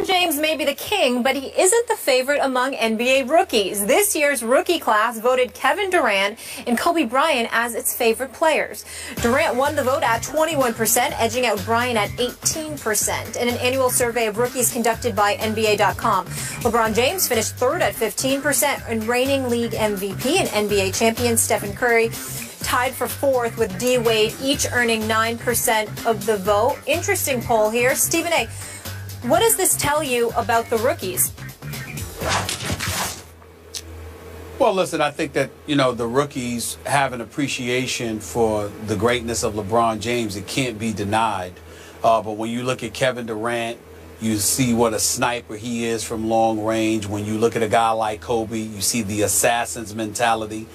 James may be the king, but he isn't the favorite among NBA rookies. This year's rookie class voted Kevin Durant and Kobe Bryant as its favorite players. Durant won the vote at 21%, edging out Bryant at 18%. In an annual survey of rookies conducted by NBA.com, LeBron James finished third at 15%, and reigning league MVP and NBA champion Stephen Curry tied for fourth with D. Wade, each earning 9% of the vote. Interesting poll here. Stephen A., what does this tell you about the rookies? Well, listen, I think that, the rookies have an appreciation for the greatness of LeBron James. It can't be denied. But when you look at Kevin Durant, you see what a sniper he is from long range. When you look at a guy like Kobe, you see the assassin's mentality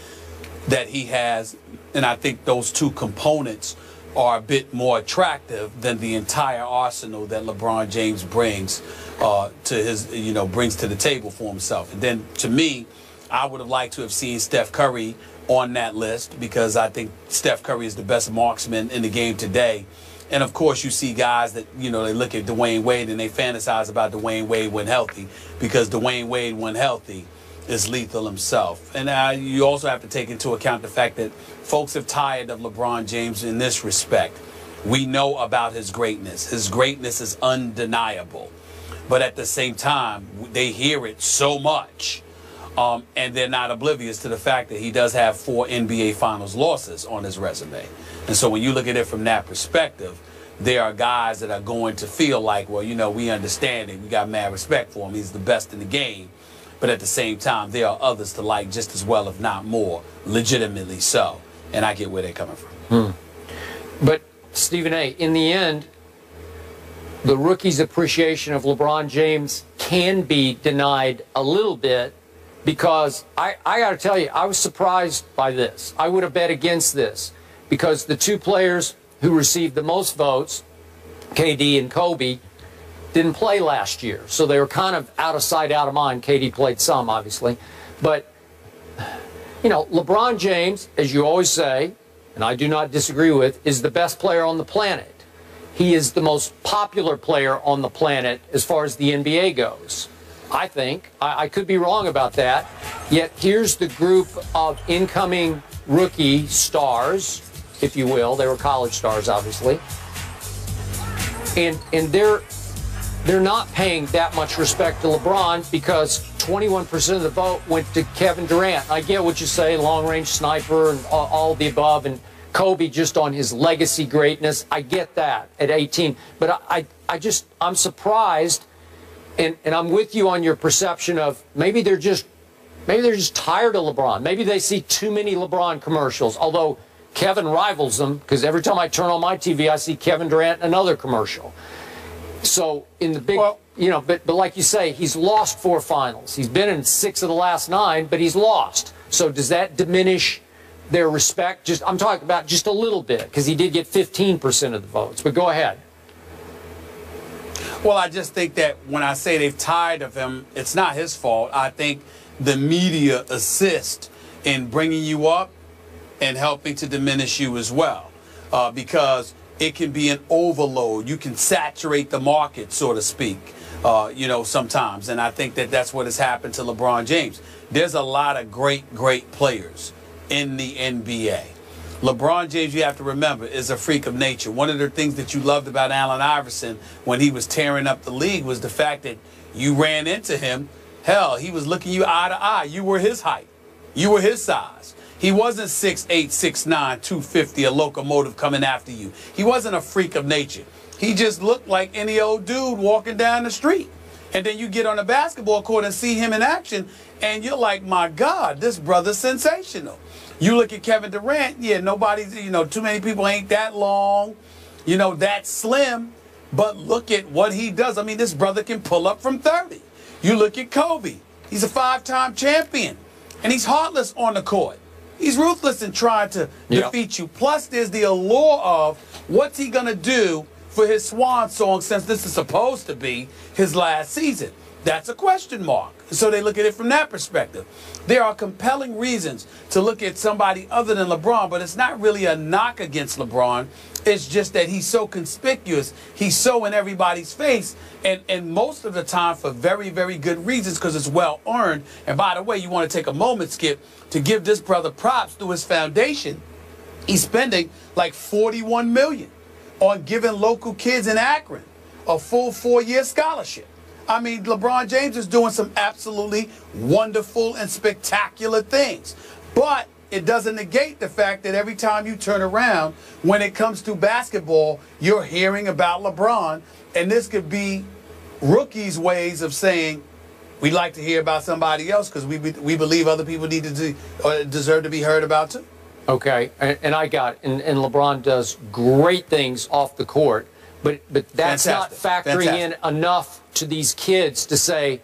that he has. And I think those two components are a bit more attractive than the entire arsenal that LeBron James brings to his, brings to the table for himself. And then, to me, I would have liked to have seen Steph Curry on that list, because I think Steph Curry is the best marksman in the game today. And, of course, you see guys that, they look at Dwayne Wade and they fantasize about Dwayne Wade when healthy, because Dwayne Wade, when healthy, is lethal himself. And you also have to take into account the fact that folks have tired of LeBron James in this respect. We know about his greatness. His greatness is undeniable. But at the same time, they hear it so much. And they're not oblivious to the fact that he does have 4 NBA Finals losses on his resume. And so when you look at it from that perspective, there are guys that are going to feel like, well, we understand it. We got mad respect for him. He's the best in the game. But at the same time, there are others to like just as well, if not more, legitimately so. And I get where they're coming from. But, Stephen A., in the end, the rookie's appreciation of LeBron James can be denied a little bit, because I got to tell you, I was surprised by this. I would have bet against this, because the two players who received the most votes, KD and Kobe, didn't play last year. So they were kind of out of sight, out of mind. KD played some, obviously. But, LeBron James, as you always say, and I do not disagree with, is the best player on the planet. He is the most popular player on the planet as far as the NBA goes, I think. I could be wrong about that. Yet here's the group of incoming rookie stars, if you will. They were college stars, obviously. And they're not paying that much respect to LeBron, because 21% of the vote went to Kevin Durant. I get what you say, long-range sniper and all of the above, and Kobe just on his legacy greatness. I get that at 18. But I'm surprised, and I'm with you on your perception of maybe they're just tired of LeBron. Maybe they see too many LeBron commercials, although Kevin rivals them, because every time I turn on my TV, I see Kevin Durant in another commercial. So in the big, but like you say, he's lost 4 finals. He's been in 6 of the last 9, but he's lost. So does that diminish their respect? I'm talking about just a little bit, because he did get 15% of the votes. But go ahead. Well, I just think that when I say they've tired of him, it's not his fault. I think the media assist in bringing you up and helping to diminish you as well, because it can be an overload. You can saturate the market, so to speak, sometimes. And I think that that's what has happened to LeBron James. There's a lot of great players in the NBA. LeBron James, you have to remember, is a freak of nature. One of the things that you loved about Allen Iverson when he was tearing up the league was the fact that you ran into him. Hell, he was looking you eye to eye. You were his height. You were his size. He wasn't 6'8", 6'9", 250, a locomotive coming after you. He wasn't a freak of nature. He just looked like any old dude walking down the street. And then you get on a basketball court and see him in action, and you're like, my God, this brother's sensational. You look at Kevin Durant, yeah, nobody's, too many people ain't that long, that slim. But look at what he does. I mean, this brother can pull up from 30. You look at Kobe. He's a 5-time champion, and he's heartless on the court. He's ruthless in trying to defeat you. Plus, there's the allure of what's he going to do for his swan song since this is supposed to be his last season? That's a question mark. So they look at it from that perspective. There are compelling reasons to look at somebody other than LeBron, but it's not really a knock against LeBron. It's just that he's so conspicuous. He's so in everybody's face, and most of the time for very, very good reasons, because it's well earned. And by the way, you want to take a moment, Skip, to give this brother props through his foundation. He's spending like $41 million on giving local kids in Akron a full 4-year scholarship. I mean, LeBron James is doing some absolutely wonderful and spectacular things. But it doesn't negate the fact that every time you turn around, when it comes to basketball, you're hearing about LeBron. And this could be rookies' ways of saying, we'd like to hear about somebody else because we believe other people need to deserve to be heard about too. Okay, and I got it. And LeBron does great things off the court. But that's Fantastic. not factoring in enough to these kids to say,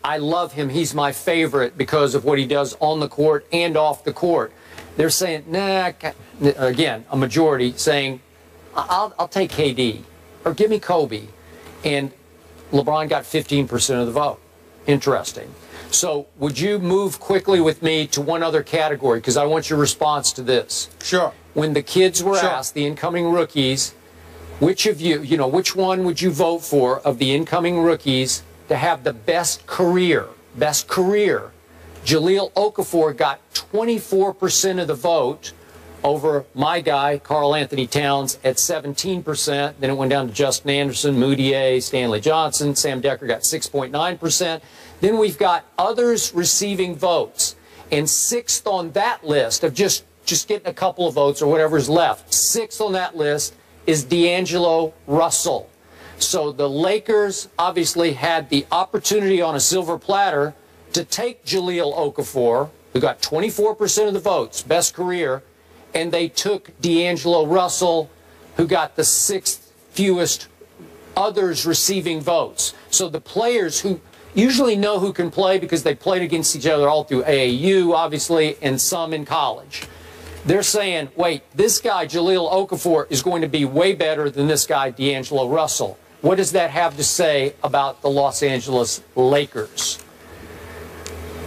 I love him, he's my favorite because of what he does on the court and off the court. They're saying, nah, again, a majority saying, I'll take KD, or give me Kobe. And LeBron got 15% of the vote. Interesting. So would you move quickly with me to one other category, because I want your response to this. Sure. When the kids were asked, the incoming rookies, which of you, which one would you vote for of the incoming rookies to have the best career? Best career. Jahlil Okafor got 24% of the vote over my guy, Karl Anthony Towns, at 17%. Then it went down to Justin Anderson, Moutier, Stanley Johnson. Sam Decker got 6.9%. Then we've got others receiving votes. And sixth on that list of just getting a couple of votes or whatever's left, sixth on that list is D'Angelo Russell. So the Lakers obviously had the opportunity on a silver platter to take Jahlil Okafor, who got 24% of the votes, best career, and they took D'Angelo Russell, who got the sixth fewest others receiving votes. So the players who usually know who can play because they played against each other all through AAU, obviously, and some in college. They're saying, wait, this guy, Jahlil Okafor, is going to be way better than this guy, D'Angelo Russell. What does that have to say about the Los Angeles Lakers?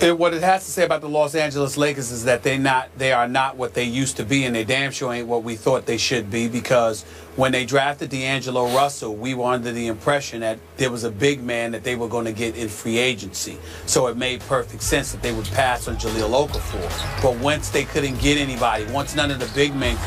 What it has to say about the Los Angeles Lakers is that they are not what they used to be, and they damn sure ain't what we thought they should be, because when they drafted D'Angelo Russell, we were under the impression that there was a big man that they were going to get in free agency. So it made perfect sense that they would pass on Jahlil Okafor. But once they couldn't get anybody, once none of the big men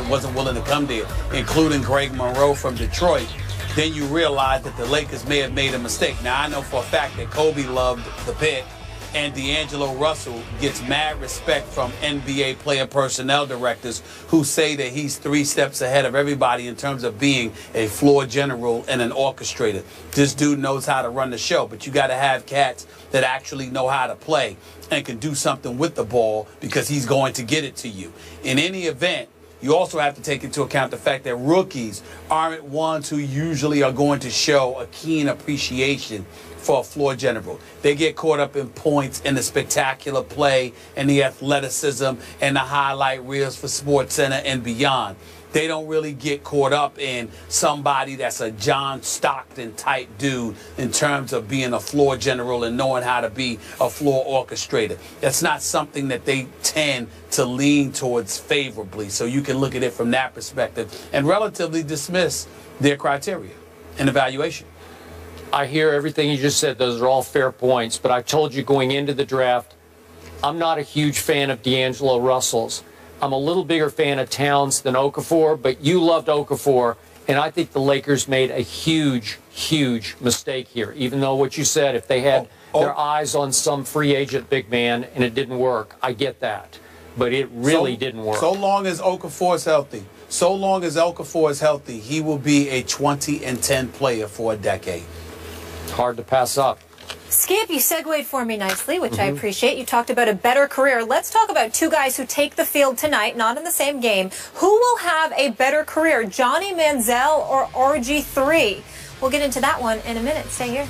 wasn't willing to come there, including Greg Monroe from Detroit, then you realize that the Lakers may have made a mistake. Now, I know for a fact that Kobe loved the pick, and D'Angelo Russell gets mad respect from NBA player personnel directors who say that he's 3 steps ahead of everybody in terms of being a floor general and an orchestrator. This dude knows how to run the show, but you got to have cats that actually know how to play and can do something with the ball, because he's going to get it to you. In any event, you also have to take into account the fact that rookies aren't ones who usually are going to show a keen appreciation for a floor general. They get caught up in points and the spectacular play and the athleticism and the highlight reels for SportsCenter and beyond. They don't really get caught up in somebody that's a John Stockton type dude in terms of being a floor general and knowing how to be a floor orchestrator. That's not something that they tend to lean towards favorably. So you can look at it from that perspective and relatively dismiss their criteria and evaluation. I hear everything you just said. Those are all fair points. But I told you going into the draft, I'm not a huge fan of D'Angelo Russell's. I'm a little bigger fan of Towns than Okafor, but you loved Okafor, and I think the Lakers made a huge, huge mistake here. Even though what you said, if they had their eyes on some free agent big man and it didn't work, I get that. But it really didn't work. So long as Okafor is healthy, he will be a 20-10 player for a decade. Hard to pass up. Skip, you segued for me nicely, which I appreciate. You talked about a better career. Let's talk about 2 guys who take the field tonight, not in the same game. Who will have a better career, Johnny Manziel or RG3? We'll get into that one in a minute. Stay here.